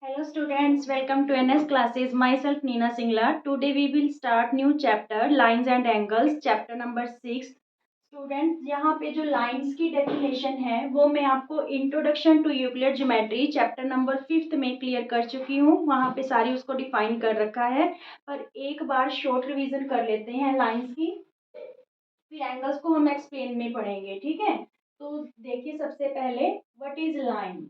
Hello students, welcome to NS classes. Myself Neena Singla. Today we will start new chapter lines and angles, chapter number 6. Students यहाँ पे जो lines की definition है वो मैं आपको introduction to Euclid geometry chapter number 5 में clear कर चुकी हूँ। वहाँ पे सारी उसको डिफाइन कर रखा है, पर एक बार शॉर्ट रिवीजन कर लेते हैं लाइंस की, फिर एंगल्स को हम एक्सप्लेन में पढ़ेंगे। ठीक है, तो देखिए सबसे पहले what is line.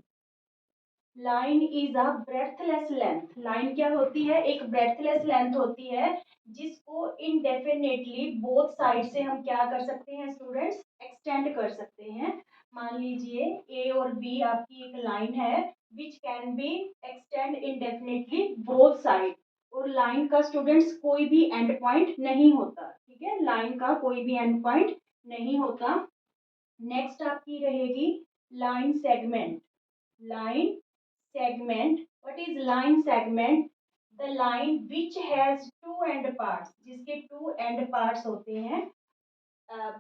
Line is a breathless length. Line क्या होती है? एक ब्रेथलेस लेंथ होती है जिसको इनडेफिनेटली बोथ साइड से हम क्या कर सकते हैं स्टूडेंट्स, एक्सटेंड कर सकते हैं। मान लीजिए ए और बी आपकी एक लाइन है which can be extend indefinitely both side. और लाइन का स्टूडेंट्स कोई भी एंड पॉइंट नहीं होता। ठीक है, लाइन का कोई भी एंड पॉइंट नहीं होता। नेक्स्ट आपकी रहेगी line segment. line segment. What is line segment? The line which has two end parts, जिसके two end parts होते हैं,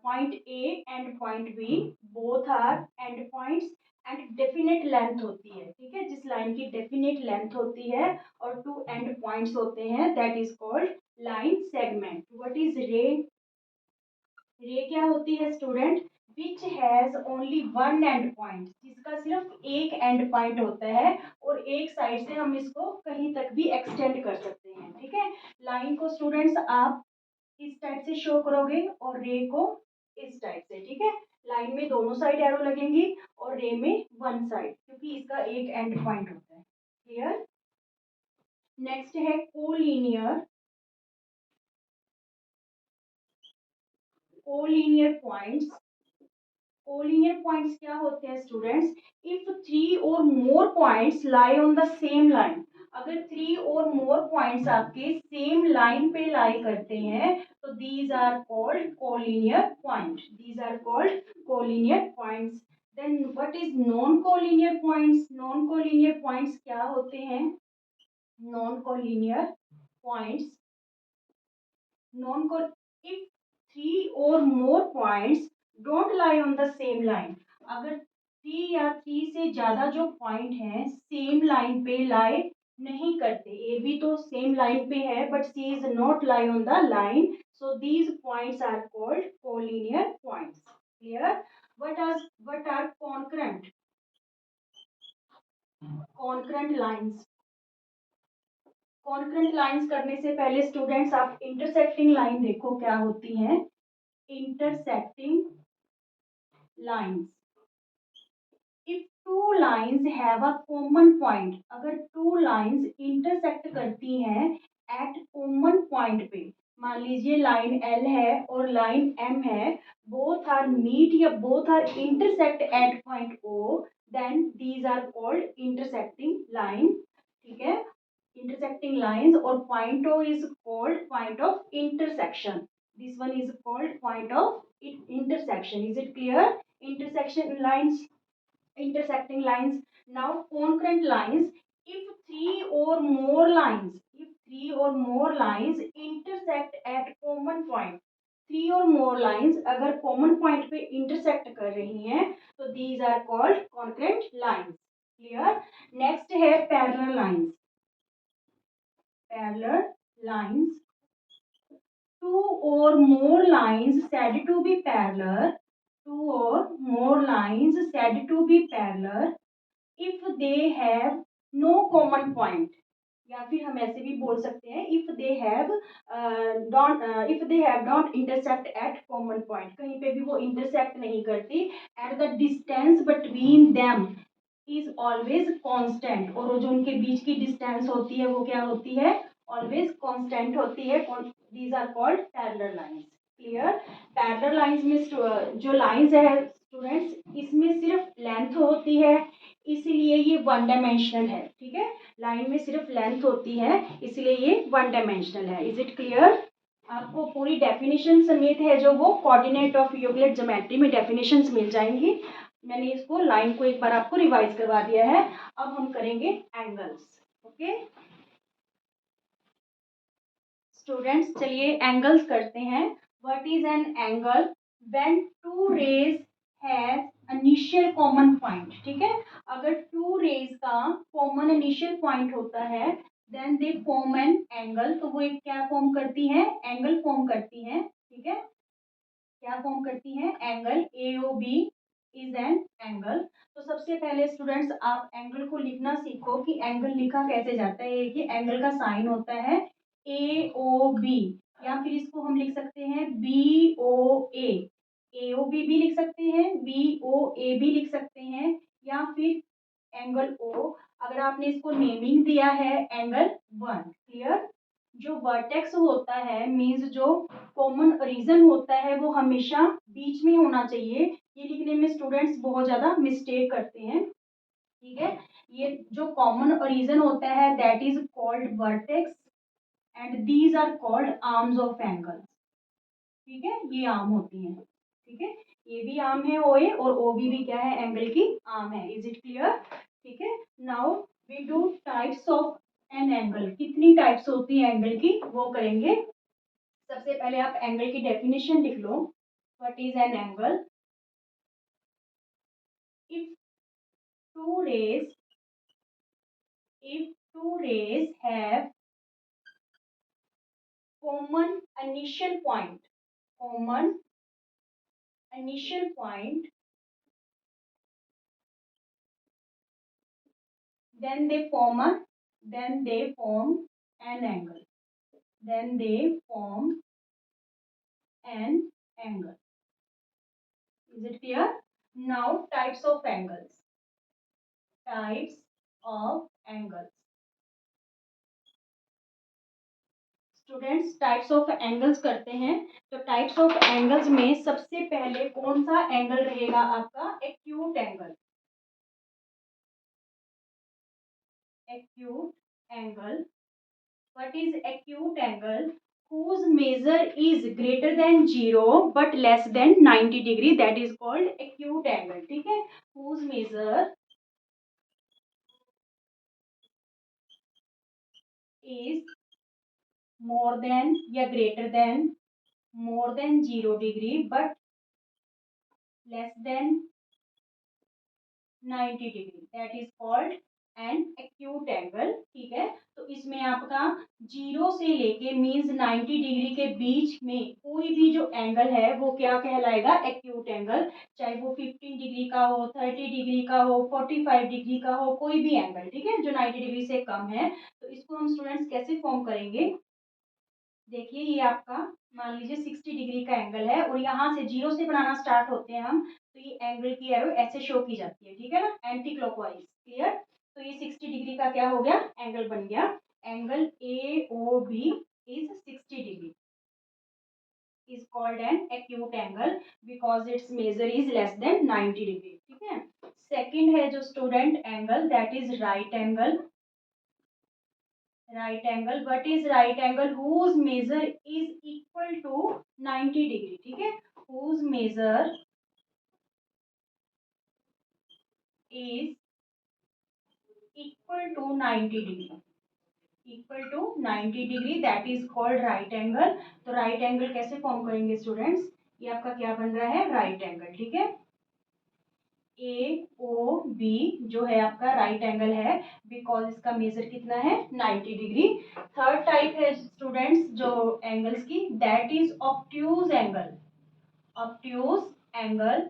point A and point B, both are end points and definite length होती है। ठीक है, जिस लाइन की definite length होती है और two end points होते हैं, that is called line segment. What is ray? रे क्या होती है student? Which has only one and point, जिसका सिर्फ एक एंड पॉइंट होता है और एक साइड से हम इसको कहीं तक भी एक्सटेंड कर सकते हैं। ठीक है, लाइन को स्टूडेंट्स आप इस टाइप से शो करोगे और रे को इस टाइप से। ठीक है, लाइन में दोनों साइड एरो लगेंगी और रे में वन साइड, क्योंकि इसका एक एंड पॉइंट होता है। क्लियर? नेक्स्ट है collinear. Collinear points. Collinear points क्या होते हैं स्टूडेंट्स? इफ थ्री और more points lie on the same line. अगर थ्री और मोर पॉइंट्स आपके सेम लाइन पे लाई करते हैं तो these are called collinear point. These are called collinear points. Then what is non collinear points? नॉन collinear points क्या होते हैं? नॉन कोलिनियर पॉइंट्स, नॉन को इफ थ्री और more points don't lie on the same line. अगर three या three से ज्यादा जो पॉइंट हैं सेम लाइन पे लाई नहीं करते, ए भी तो सेम लाइन पे है but C is not lie on the line, so these points are called collinear points. Clear? what are concurrent? concurrent lines। Concurrent lines करने से पहले स्टूडेंट्स आप इंटरसेक्टिंग लाइन देखो क्या होती है। Intersecting lines. If two lines have a common point, अगर to lines intersect करती हैं एट कॉमन पॉइंट पे, मान लीजिए लाइन एल है और लाइन एम है, बोथ आर मीट या both are intersect at point O, then these are called intersecting line. ठीक है, intersecting lines, or point O is called point of intersection. This one is called point of intersection. Is it clear? Intersection lines, intersecting lines. Now concurrent lines. If three or more lines intersect at common point, three और more lines अगर common point पे intersect कर रही हैं तो these are called concurrent lines. Clear? Next है parallel lines. parallel lines. Two or more lines said to be parallel. Two or more lines said to be parallel if they have no common point. या फिर हम ऐसे भी बोल सकते हैं if they have not intersect at common point, कहीं पे भी वो इंटरसेक्ट नहीं करती at the distance between them is always constant, और जो उनके बीच की डिस्टेंस होती है वो क्या होती है? ऑलवेज कांस्टेंट होती है। These are called parallel lines. Clear? Parallel lines में जो लाइंस है स्टूडेंट्स, इसमें सिर्फ लेंथ होती है, इसीलिए ये वन डायमेंशनल है। ठीक है, लाइन में सिर्फ लेंथ होती है इसलिए ये वन डायमेंशनल है। Is it clear? आपको पूरी डेफिनेशन समेत है जो वो कोऑर्डिनेट ऑफ यूक्लिड ज्योमेट्री में डेफिनेशंस मिल जाएंगी। मैंने इसको लाइन को एक बार आपको रिवाइज करवा दिया है। अब हम करेंगे एंगल्स। ओके स्टूडेंट्स, चलिए एंगल्स करते हैं। What is an angle? When two rays have initial common point, ठीक है। अगर टू रेज का कॉमन इनिशियल पॉइंट होता है then they form an angle, तो वो एक क्या फॉर्म करती है, एंगल फॉर्म करती है, ठीक है। क्या फॉर्म करती है, angle. A O B is an angle. तो सबसे पहले स्टूडेंट्स आप एंगल को लिखना सीखो कि एंगल लिखा कैसे जाता है। कि एंगल का साइन होता है ए ओ बी, या फिर इसको हम लिख सकते हैं बी ओ ए ओ बी भी लिख सकते हैं, बी ओ ए भी लिख सकते हैं, या फिर एंगल ओ। अगर आपने इसको नेमिंग दिया है एंगल वन, क्लियर। जो वर्टेक्स होता है मीन्स जो कॉमन रीजन होता है वो हमेशा बीच में होना चाहिए। ये लिखने में स्टूडेंट्स बहुत ज्यादा मिस्टेक करते हैं, ठीक है। ये जो कॉमन रीजन होता है that is called vertex and these are called arms of angle, ठीक है। ये आर्म होती हैं, ठीक है। ये भी आर्म है ओ ए, और ओ बी भी क्या है, एंगल की आर्म है। इज इट क्लियर, ठीक है। Now we do types of an angle. कितनी टाइप्स होती है एंगल की वो करेंगे। सबसे पहले आप एंगल की डेफिनेशन लिख लो। What is an angle? If two rays if two rays have common initial point, common initial point, then they form an angle, then they form an angle. Is it clear? Now types of angles, types of angles. Students types of angles करते हैं। तो types of angles में सबसे पहले कौन सा angle रहेगा आपका, acute angle. Acute angle, what is acute angle? Whose measure is greater than 0 but less than 90 degree, that is called acute angle, ठीक है। whose measure is more than या greater than, more than 0 degree but less than 90 degree, that is called an acute angle, ठीक है। तो इसमें आपका 0 से लेके मीन्स 90 डिग्री के बीच में कोई भी जो एंगल है वो क्या कहलाएगा, एक्यूट एंगल। चाहे वो 15 डिग्री का हो, 30 डिग्री का हो, 45 डिग्री का हो, कोई भी एंगल, ठीक है, जो 90 डिग्री से कम है। तो इसको हम स्टूडेंट्स कैसे फॉर्म करेंगे, देखिए ये आपका मान लीजिए 60 डिग्री का एंगल है और यहाँ से 0 से बनाना स्टार्ट होते हैं हम, तो ये एंगल की एरो ऐसे शो की जाती है, ठीक है ना, एंटी क्लॉकवाइज, क्लियर। तो ये 60 डिग्री का क्या हो गया, एंगल बन गया। Angle A O B is 60 degree, is called an acute angle because its measure is less than 90 degree, ठीक है। सेकेंड है जो student angle, that is right angle. right angle, what is right angle? Whose measure is equal to 90 degree, ठीक है। whose measure is equal to 90 degree, equal to 90 degree, that is called right angle। तो right angle कैसे form करेंगे students, ये आपका क्या बन रहा है, right angle, ठीक है। ए ओ बी जो है आपका राइट एंगल है बिकॉज इसका मेजर कितना है, 90 डिग्री। थर्ड टाइप है स्टूडेंट्स जो एंगल्स की, that is obtuse angle. Obtuse angle,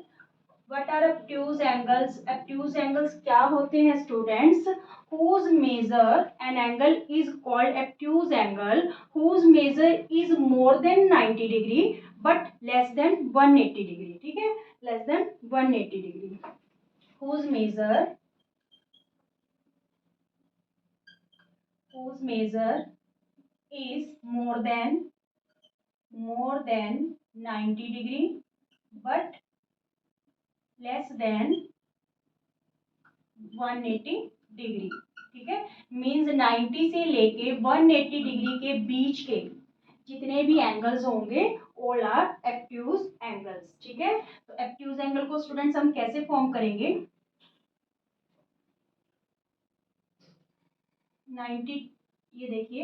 what are obtuse angles? Obtuse angles क्या होते हैं students, whose measure an angle is called obtuse angle whose measure is more than 90 degree but less than 180 degree, ठीक है, less than 180 degree। whose measure is more than 90 degree but less than 180 degree, ठीक है। Means 90 से लेके 180 degree के बीच के जितने भी एंगल्स होंगे ऑल आर ऑब्ट्यूज एंगल्स, ठीक है। तो ऑब्ट्यूज एंगल को स्टूडेंट्स हम कैसे फॉर्म करेंगे, 90, ये देखिए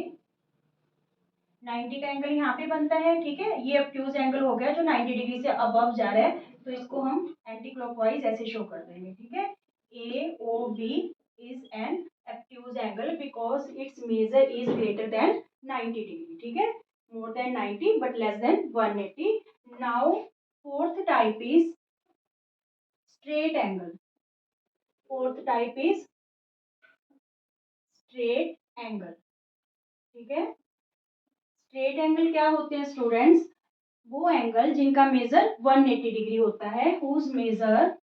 90 का एंगल यहाँ पे बनता है, ठीक है। ये ऑब्ट्यूज एंगल हो गया जो 90 डिग्री से अबव जा रहा है, तो इसको हम एंटी क्लॉकवाइज ऐसे शो कर देंगे, ठीक है। A O B is an obtuse angle because its measure is greater than 90 degree, ठीक है। More than 90 but less than 180। Now fourth type is straight angle. Fourth type is straight angle, ठीक है। Straight angle क्या होते हैं students? वो angle जिनका major 180 degree होता है, whose measure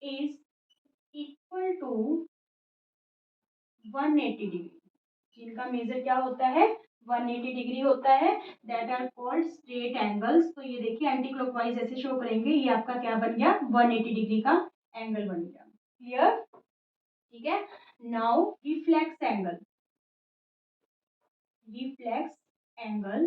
is equal to 180 degree. जिनका मेजर क्या होता है? 180 डिग्री होता है, that are called straight angles. तो ये देखिए एंटी क्लॉकवाइज ऐसे शो करेंगे, ये आपका क्या बन गया? 180 डिग्री का एंगल बन गया। क्लियर? ठीक है। Now reflex angle. Reflex angle.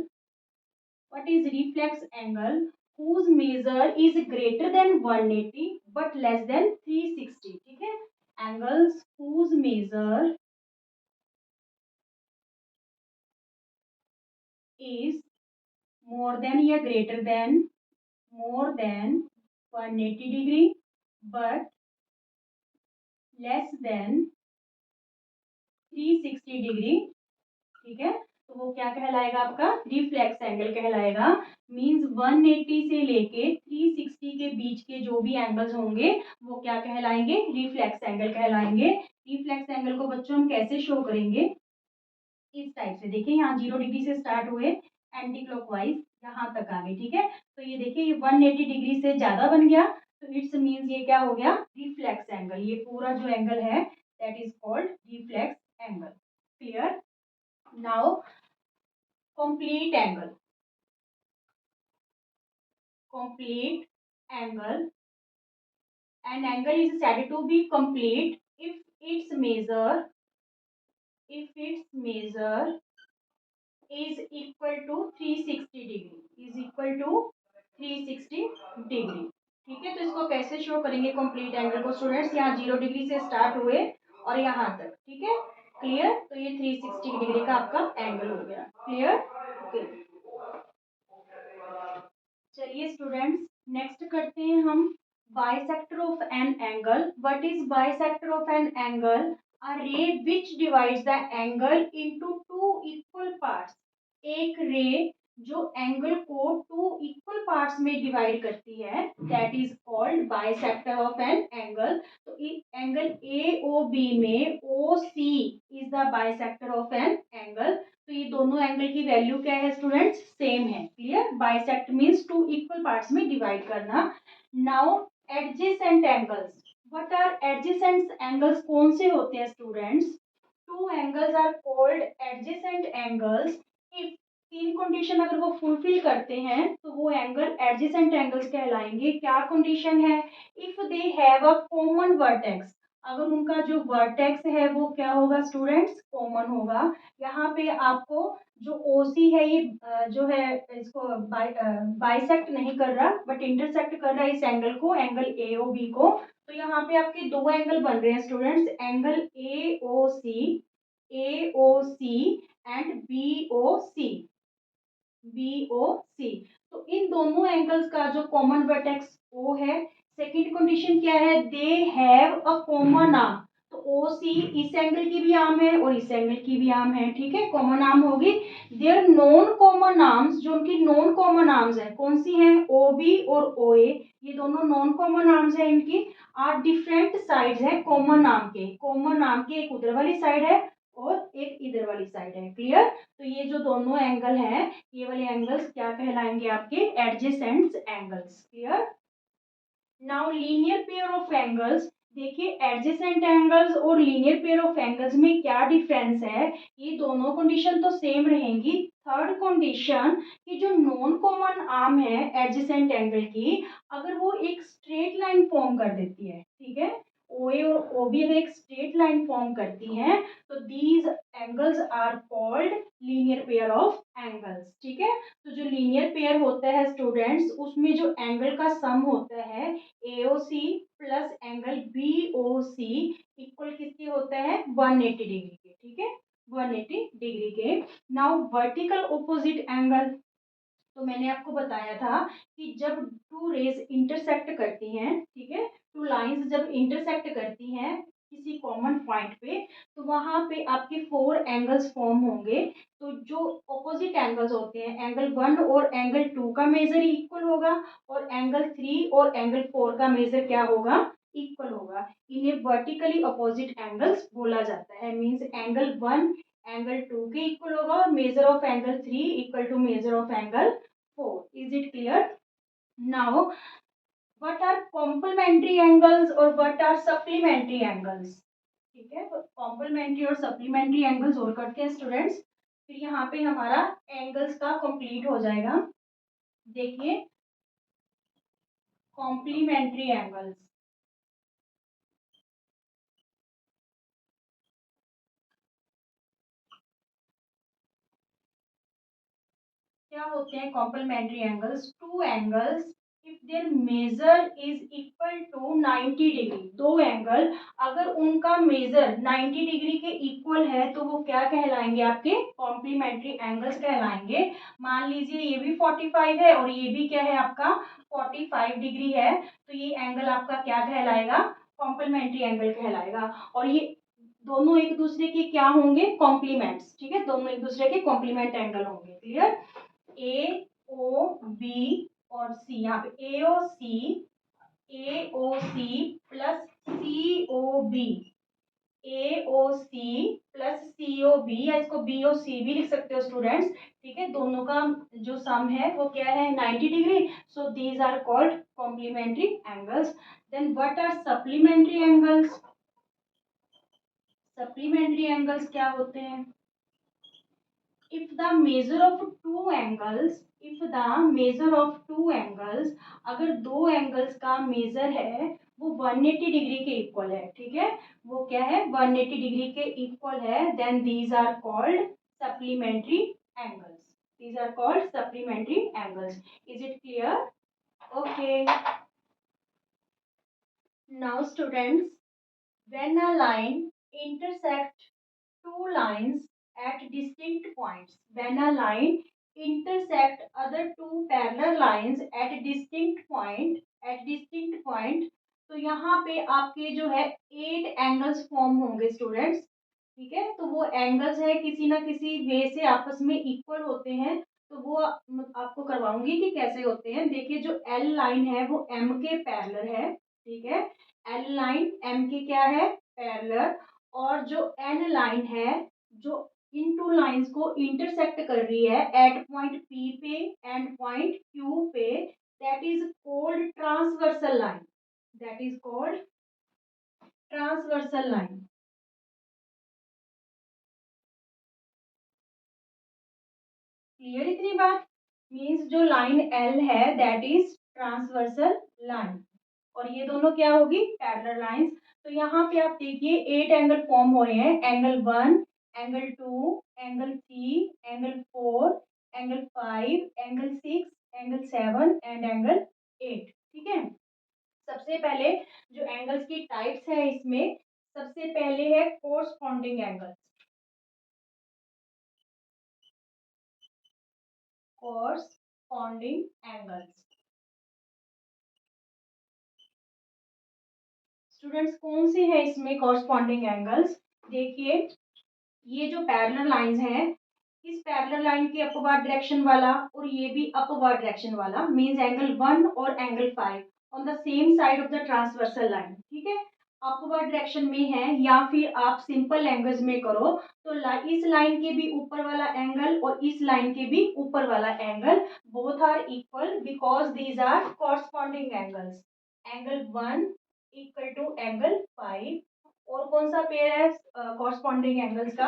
What is reflex angle? Whose measure is greater than 180 but less than 360. ठीक है। Angles whose measure is more than या greater than 180 degree but less than 360 degree, ठीक है। तो वो क्या कहलाएगा? आपका रिफ्लेक्स एंगल कहलाएगा। मींस 180 से लेके 360 के बीच के जो भी एंगल्स होंगे वो क्या कहलाएंगे? रिफ्लेक्स एंगल कहलाएंगे। रिफ्लेक्स एंगल को बच्चों हम कैसे शो करेंगे? इस टाइप से। देखिए यहाँ 0 डिग्री से स्टार्ट हुए, एंटी क्लॉकवाइज यहाँ तक आ गए, ठीक है। तो ये देखिए ये 180 डिग्री से ज्यादा बन गया, तो इट्स मींस ये क्या हो गया? Reflex angle. ये पूरा जो एंगल है that is called reflex angle. Clear? Now complete angle. Complete angle. An angle is said to be complete if its measure is equal to 360 degree. Is equal to 360 degree. ठीक है। तो इसको कैसे show करेंगे complete angle को students? यहाँ 0 degree से start हुए और यहाँ तक, ठीक है। क्लियर? तो ये 360 डिग्री का आपका एंगल हो गया। क्लियर? ओके। चलिए स्टूडेंट्स नेक्स्ट करते हैं हम bisector of an angle. What is bisector of an angle? A ray which divides the angle into two equal parts. एक रे जो एंगल को टू इक्वल पार्ट्स में डिवाइड करती है that is called bisector of an angle. तो angle A O B में O C is the bisector of an angle. तो ये दोनों एंगल की वैल्यू क्या है स्टूडेंट्स? सेम है। Clear? Bisect means two equal parts में डिवाइड करना। Now adjacent angles. What are adjacent angles? कौन से होते हैं students? Two angles are called adjacent angles if तीन कंडीशन अगर वो फुलफिल करते हैं तो वो एंगल एडजेसेंट एंगल्स कहलाएंगे। क्या कंडीशन है? If they have a common vertex. अगर उनका जो वर्टेक्स है वो क्या होगा स्टूडेंट्स? कॉमन होगा। यहाँ पे आपको जो ओसी है ये जो है इसको बाइसेक्ट नहीं कर रहा बट इंटरसेक्ट कर रहा है इस एंगल को, एंगल एओबी को। तो यहाँ पे आपके दो एंगल बन रहे हैं students, angle AOC and BOC. तो इन दोनों एंगल्स का जो कॉमन वर्टेक्स ओ है। सेकंड कंडीशन क्या है? They have a common arm. तो ओ सी इस एंगल की भी आर्म है और इस एंगल की भी आर्म है, ठीक है। कॉमन आर्म होगी। देयर नॉन कॉमन आर्म्स, जो उनकी नॉन कॉमन आर्म्स है कौन सी है? ओ बी और ओ ए, ये दोनों नॉन कॉमन आर्म्स है इनकी। आर डिफरेंट साइड्स है कॉमन आर्म के। कॉमन आर्म के एक उधर वाली साइड है और एक इधर वाली साइड है। क्लियर? तो ये जो दोनों एंगल हैं ये वाले एंगल्स क्या कहलाएंगे? आपके adjacent angles. Clear? Now linear pair of angles. देखिए एडजेसेंट एंगल्स और लीनियर पेयर ऑफ एंगल्स में क्या डिफरेंस है? ये दोनों कंडीशन तो सेम रहेंगी। थर्ड कंडीशन कि जो नॉन कॉमन आर्म है एडजेसेंट एंगल की, अगर वो एक स्ट्रेट लाइन फॉर्म कर देती है, ठीक है, ओए और ओबी अगर एक स्ट्रेट लाइन फॉर्म करती हैं तो these angles are called linear pair of angles. ठीक है। तो जो लीनियर पेयर होता है स्टूडेंट्स उसमें जो एंगल का सम होता है AOC plus angle B O C equal किसके होते हैं 180 डिग्री के, ठीक है 180 डिग्री के। नाउ वर्टिकल ऑपोजिट एंगल, तो मैंने आपको बताया था कि जब टू रेज इंटरसेक्ट करती हैं, ठीक है टू लाइंस जब इंटरसेक्ट करती हैं किसी कॉमन पॉइंट पे, तो वहां पे आपके फोर एंगल्स फॉर्म होंगे। तो जो ऑपोजिट एंगल्स होते हैं एंगल 1 और एंगल 2 का मेजर इक्वल होगा, और एंगल 3 और एंगल 4 का मेजर क्या होगा इक्वल होगा। इन्हें वर्टिकली अपोजिट एंगल्स बोला जाता है। मींस एंगल 1 एंगल 2 के इक्वल होगा और measure of angle 3 equal to measure of angle 4। Is it clear? Now, what are complementary angles और what are supplementary angles? ठीक है, कॉम्प्लीमेंट्री और सप्लीमेंट्री एंगल्स और करते हैं स्टूडेंट्स। फिर यहाँ पे हमारा एंगल्स का कंप्लीट हो जाएगा। देखिए कॉम्प्लीमेंट्री एंगल्स क्या होते हैं। Complementary angles two angles if their measure is equal to 90 degree, दो एंगल अगर उनका मेजर 90 डिग्री के इक्वल है तो वो क्या कहलाएंगे आपके कॉम्प्लीमेंट्री एंगल्स कहलाएंगे। मान लीजिए ये भी 45 है और ये भी क्या है आपका 45 डिग्री है, तो ये एंगल आपका क्या कहलाएगा कॉम्प्लीमेंट्री एंगल कहलाएगा। और ये दोनों एक दूसरे के क्या होंगे कॉम्प्लीमेंट्स, ठीक है दोनों एक दूसरे के कॉम्प्लीमेंट एंगल होंगे। क्लियर। ए ओ बी और सी, यहाँ पे ए ओ सी प्लस सी ओ बी, ए ओ सी प्लस सी ओ बी, या इसको बी ओ सी भी लिख सकते हो स्टूडेंट्स, ठीक है दोनों का जो सम है वो क्या है 90 degree. So these are called complementary angles. Then what are supplementary angles. Supplementary angles क्या होते हैं। if the measure of two angles if the measure of two angles अगर दो एंगल्स का मेजर है वो 180 डिग्री के इक्वल है, ठीक है वो क्या है 180 डिग्री के इक्वल है, then these are called supplementary angles. These are called supplementary angles. Is it clear? Okay. Now students, when a line intersects two lines at distinct points, when a line intersect other two parallel lines at distinct point, तो यहाँ पे आपके जो है 8 angles form होंगे students, ठीक है तो वो एंगल्स है किसी ना किसी वे से आपस में इक्वल होते हैं। तो वो आपको करवाऊंगी कि कैसे होते हैं। देखिए जो एल लाइन है वो एम के पैरेलल है, ठीक है एल लाइन एम के क्या है पैरेलल, और जो एन लाइन है जो इन टू लाइंस को इंटरसेक्ट कर रही है एट पॉइंट पी पे एंड पॉइंट क्यू पे, that is called transversal line. That is called transversal line. Clear इतनी बात। मीन्स जो लाइन एल है दैट इज ट्रांसवर्सल लाइन, और ये दोनों क्या होगी पैरेलल लाइंस। तो यहाँ पे आप देखिए 8 एंगल फॉर्म हो रहे हैं, angle 1 angle 2 angle 3 angle 4 angle 5 angle 6 angle 7 and angle 8, ठीक है। सबसे पहले जो एंगल्स की टाइप्स है इसमें सबसे पहले है corresponding angle. Corresponding angles students कौन से है इसमें कॉरस्पॉन्डिंग एंगल्स। देखिए ये जो पैरेलल लाइंस हैं इस पैरेलल लाइन के अपवर्ड डायरेक्शन वाला और ये भी अपवर्ड डायरेक्शन वाला मींस एंगल 1 और angle 5 on the same side of the transversal line, ठीक है अपवर्ड डायरेक्शन में है। या फिर आप सिंपल लैंग्वेज में करो तो इस लाइन के भी ऊपर वाला एंगल और इस लाइन के भी ऊपर वाला angle both are equal because these are corresponding angles. Angle 1 equal to angle 5। और कौन सा पेयर है कॉरस्पॉन्डिंग एंगल्स का,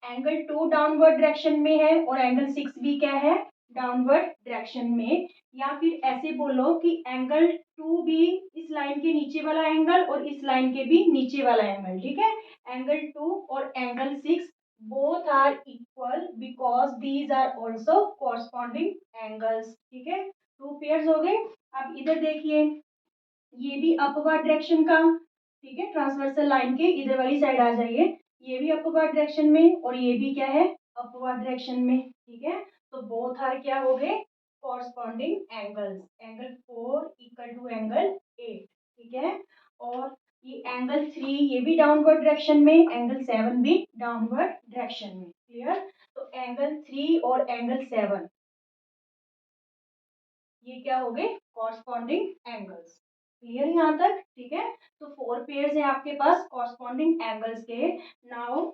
एंगल 2 डाउनवर्ड डायरेक्शन में है और एंगल 6 भी क्या है डाउनवर्ड डायरेक्शन में। या फिर ऐसे बोलो कि एंगल 2 भी इस लाइन के नीचे वाला एंगल और इस लाइन के भी नीचे वाला एंगल, ठीक है एंगल 2 और angle 6 both are equal because these are also corresponding angles, ठीक है 2 पेयर्स हो गए। अब इधर देखिए ये भी अपवर्ड डायरेक्शन का, ठीक है, ट्रांसवर्सल लाइन के इधर वाली साइड आ जाइए, ये भी अपवर्ड डायरेक्शन में और ये भी क्या है, अपवर्ड डायरेक्शन में, ठीक है। तो बोथ आर क्या हो गए, corresponding angles, angle 4 equal to angle 8, ठीक है। और ये एंगल 3 ये भी डाउनवर्ड डायरेक्शन में, एंगल 7 भी डाउनवर्ड डायरेक्शन में, क्लियर। तो एंगल 3 और एंगल 7 ये क्या हो गए, कॉरस्पॉन्डिंग एंगल्स, क्लियर यहाँ तक, ठीक है। तो 4 पेयर्स हैं आपके पास कॉरस्पॉन्डिंग एंगल्स के। नाउ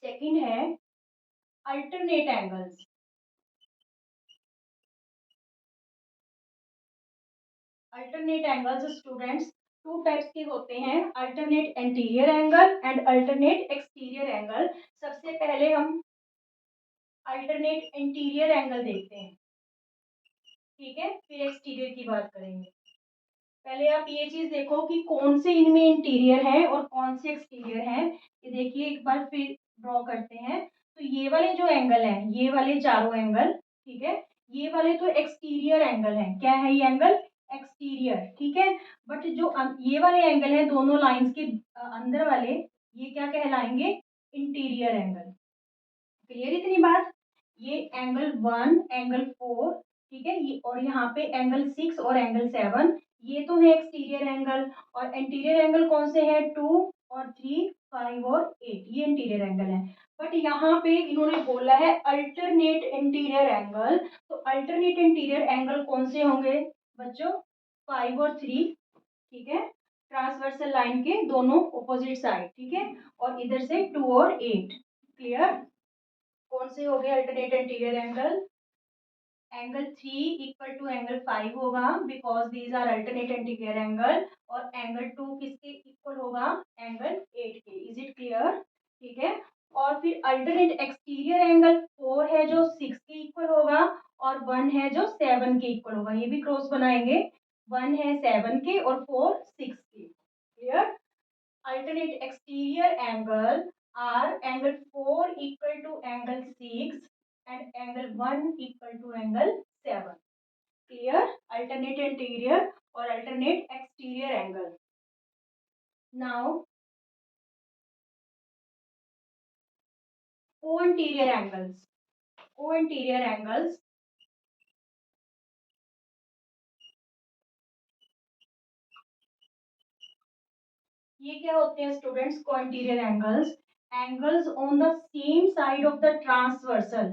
सेकंड है alternate angles. Alternate angles students two types के होते हैं, alternate interior angle and alternate exterior angle. सबसे पहले हम अल्टरनेट इंटीरियर एंगल देखते हैं, ठीक है, फिर एक्सटीरियर की बात करेंगे। पहले आप ये चीज देखो कि कौन से इनमें इंटीरियर है और कौन से एक्सटीरियर है। ये देखिए एक बार फिर ड्रॉ करते हैं। तो ये वाले जो एंगल हैं, ये वाले चारों एंगल, ठीक है, ये वाले तो एक्सटीरियर एंगल हैं। क्या है ये एंगल, एक्सटीरियर, ठीक है। बट जो ये वाले एंगल हैं दोनों लाइंस के अंदर वाले, ये क्या कहलाएंगे, इंटीरियर एंगल, क्लियर इतनी बात। ये एंगल 1 एंगल 4, ठीक है, ये और यहाँ पे एंगल 6 और एंगल 7, ये तो है एक्सटीरियर एंगल। और इंटीरियर एंगल कौन से हैं, 2 और 3, 5 और 8, ये इंटीरियर एंगल है। बट यहाँ पे इन्होंने बोला है अल्टरनेट इंटीरियर एंगल। तो अल्टरनेट इंटीरियर एंगल कौन से होंगे बच्चों, 5 और 3, ठीक है, ट्रांसवर्सल लाइन के दोनों ऑपोजिट साइड, ठीक है, और इधर से 2 और 8, क्लियर। कौन से हो गए alternate interior angle, angle 3 equal to angle 5 होगा because these are alternate interior angle. और एंगल 2 किसके इक्वल होगा, एंगल 8 के, इज इट क्लियर, ठीक है। और फिर अल्टरनेट एक्सटीरियर एंगल 4 है जो 6 के इक्वल होगा और 1 है जो 7 के इक्वल होगा, ये भी क्रॉस बनाएंगे, 1 है 7 के और 4 6 के, clear. alternate exterior angle are angle 4 equal to angle 6 and angle 1 equal to angle 7, clear। alternate interior or alternate exterior angle। now co-interior angles, co-interior angles ये क्या होते हैं students, co-interior angles, angles on the same side of the transversal,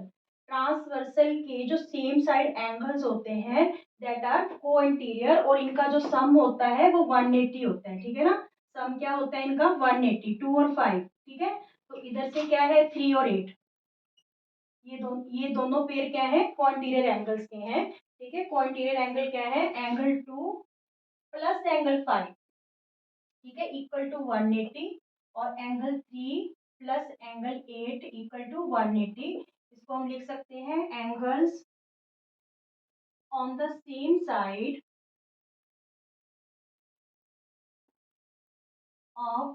transversal के जो same side angles होते हैं that are co-interior, और इनका जो सम होता है वो 180 होता है, ठीक है ना। सम क्या होता है इनका 180, 2 और 5, ठीक है। तो इधर से क्या है 3 और 8, ये दोनों पेयर क्या है, कोइंटीरियर एंगल्स के हैं, ठीक है। कोइंटीरियर एंगल क्या है, एंगल 2 प्लस एंगल 5, ठीक है, इक्वल टू 180, और angle 3 plus angle 8 equal to 180। इसको हम लिख सकते हैं angles on the same side of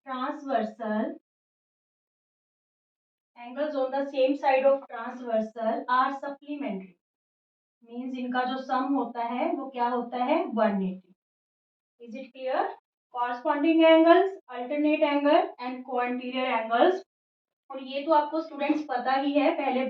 transversal, angles on the same side of transversal are supplementary, means इनका जो सम होता है वो क्या होता है 180, is it clear. Corresponding angles, alternate angle and co-interior angles. और ये तो आपको स्टूडेंट्स पता ही है, पहले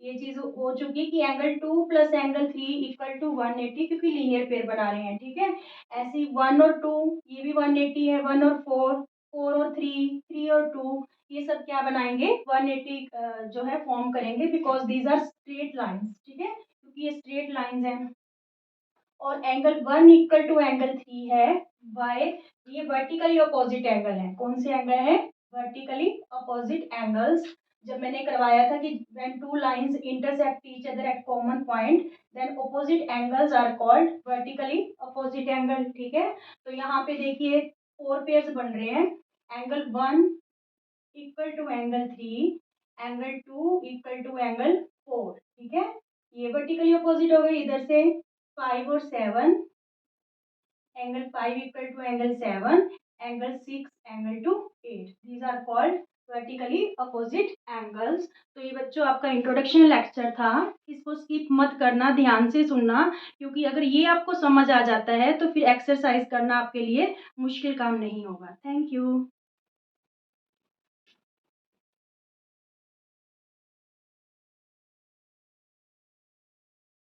ये चीज हो चुकी कि angle 2 plus angle 3 equal to 180, क्योंकि लीनियर पेयर बना रहे हैं, ठीक है। ऐसे ही 1 और 2 ये भी 180 है, 1 और 4, 4 और 3, 3 और 2, ये सब क्या बनाएंगे 180 जो है फॉर्म करेंगे because these are straight lines, ठीक है, क्योंकि ये स्ट्रेट लाइंस हैं। और एंगल 1 इक्वल टू एंगल 3 है बाय, ये वर्टिकली अपोजिट एंगल है, कौन से एंगल है, वर्टिकली अपोजिट एंगल्स। जब मैंने करवाया था कि when two lines intersect each other at common point then opposite angles are called vertically opposite angle, ठीक है। तो यहाँ पे देखिए 4 पेयर्स बन रहे हैं, angle 1 equal to angle 3, angle 2 equal to angle 4, ठीक है। ये वर्टिकली अपोजिट हो गई, इधर से 5 और 7, angle 5 equal to angle 7, angle 6 angle to 8, these are called vertically opposite angles. तो ये बच्चों आपका इंट्रोडक्शन लेक्चर था, इसको स्किप मत करना, ध्यान से सुनना, क्योंकि अगर ये आपको समझ आ जाता है तो फिर एक्सरसाइज करना आपके लिए मुश्किल काम नहीं होगा। Thank you.